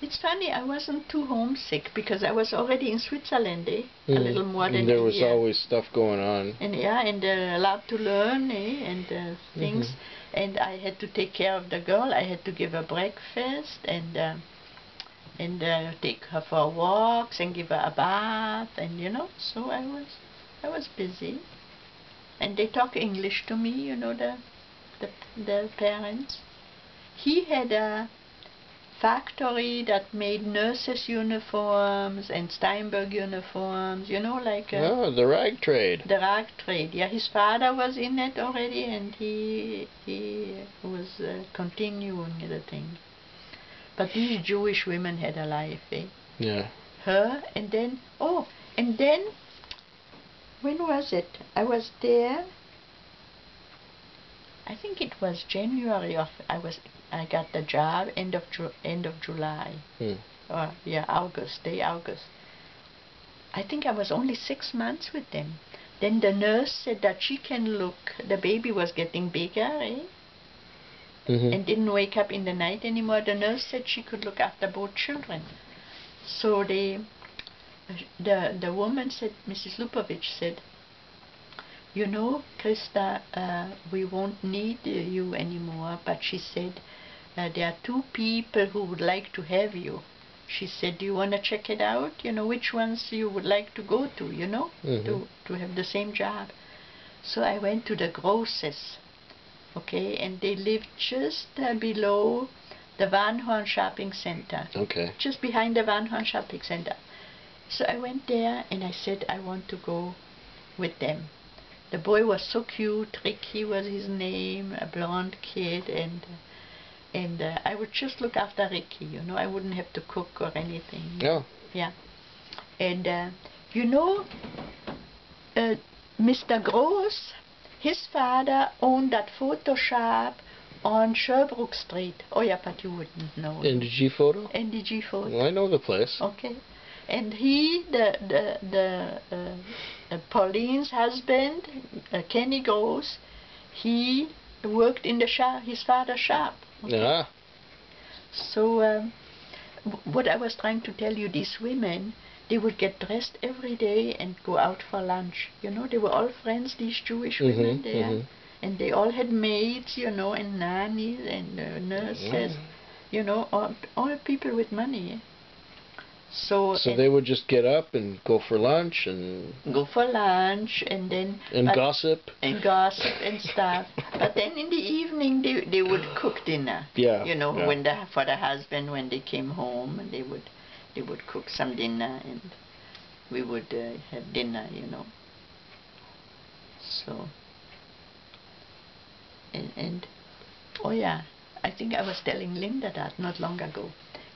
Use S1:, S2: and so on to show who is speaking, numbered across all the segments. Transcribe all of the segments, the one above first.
S1: It's funny, I wasn't too homesick because I was already in Switzerland, a little more than a year.
S2: There was always stuff going on.
S1: And yeah, and a lot to learn, and things. And I had to take care of the girl. I had to give her breakfast and take her for walks and give her a bath, and so I was busy. And they talk English to me, the parents. He had a factory that made nurses' uniforms and Steinberg uniforms, like...
S2: oh, the rag trade.
S1: The rag trade, yeah. His father was in it already, and he was continuing the thing. But these Jewish women had a life, eh?
S2: Yeah.
S1: Her, and then... Oh, and then... When was it? I was there... I think it was January of... I got the job end of July. Or yeah, August. I think I was only 6 months with them. Then the nurse said that she can look. The baby was getting bigger, eh? And didn't wake up in the night anymore. The nurse said she could look after both children. So the woman said, Mrs. Lupovich said, Krista, we won't need you anymore, but she said, there are 2 people who would like to have you. She said, do you want to check it out? Which ones you would like to go to, to have the same job. So I went to the Grosses, okay, and they lived just below the Van Horn Shopping Center.
S2: Okay. Just
S1: behind the Van Horn Shopping Center. So I went there and I said, I want to go with them. The boy was so cute. Ricky was his name, a blonde kid, and I would just look after Ricky, I wouldn't have to cook or anything.
S2: No.
S1: Yeah. And, Mr. Gross, his father owned that photo shop on Sherbrooke Street. Oh yeah, but you wouldn't know.
S2: NDG Photo?
S1: NDG Photo.
S2: Well, I know the place.
S1: Okay. And he, Pauline's husband, Kenny Gross, he worked in the shop, his father's shop. Okay?
S2: Yeah.
S1: So, what I was trying to tell you, these women, they would get dressed every day and go out for lunch. They were all friends, these Jewish women there. And they all had maids, and nannies and nurses, all people with money. Eh? So
S2: they would just get up and go for lunch and...
S1: Go for lunch and then...
S2: And gossip.
S1: And gossip and stuff. But then in the evening they would cook dinner.
S2: Yeah.
S1: When for the husband, when they came home, and they would cook some dinner and we would have dinner, So... And oh yeah, I think I was telling Linda that not long ago.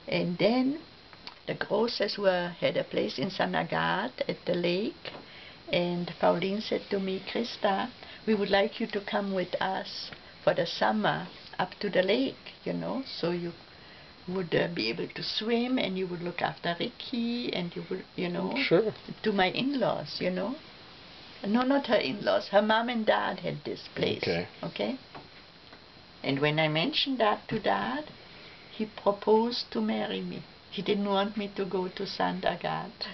S1: And then... The Grosses had a place in Sainte-Agathe at the lake, and Pauline said to me, Krista, we would like you to come with us for the summer up to the lake, so you would be able to swim, and you would look after Ricky, and you would,
S2: Sure.
S1: To my in-laws, No, not her in-laws. Her mom and dad had this place. Okay? And when I mentioned that to Dad, he proposed to marry me. He didn't want me to go to Sainte-Agathe.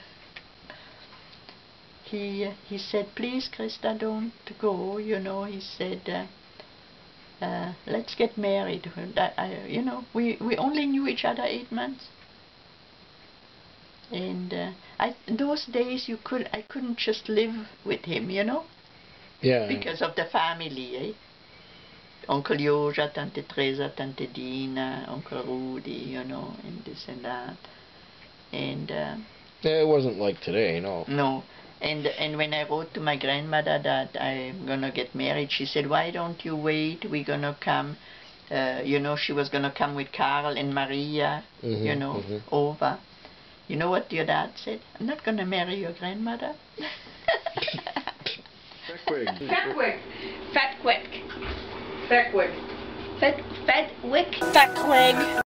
S1: He said, please, Krista, don't go, He said, let's get married. We only knew each other 8 months. And those days I couldn't just live with him,
S2: Yeah.
S1: Because of the family, eh? Uncle Joja, Tante Teresa, Tante Dina, Uncle Rudy, and this and that. And...
S2: yeah, it wasn't like today, no.
S1: No. And when I wrote to my grandmother that I'm going to get married, she said, why don't you wait? We're going to come. She was going to come with Carl and Maria, over. You know what your dad said? I'm not going to marry your grandmother.
S3: Fatwig. Fatwig. Fatwig.
S1: Fatwig.
S3: Fatwig.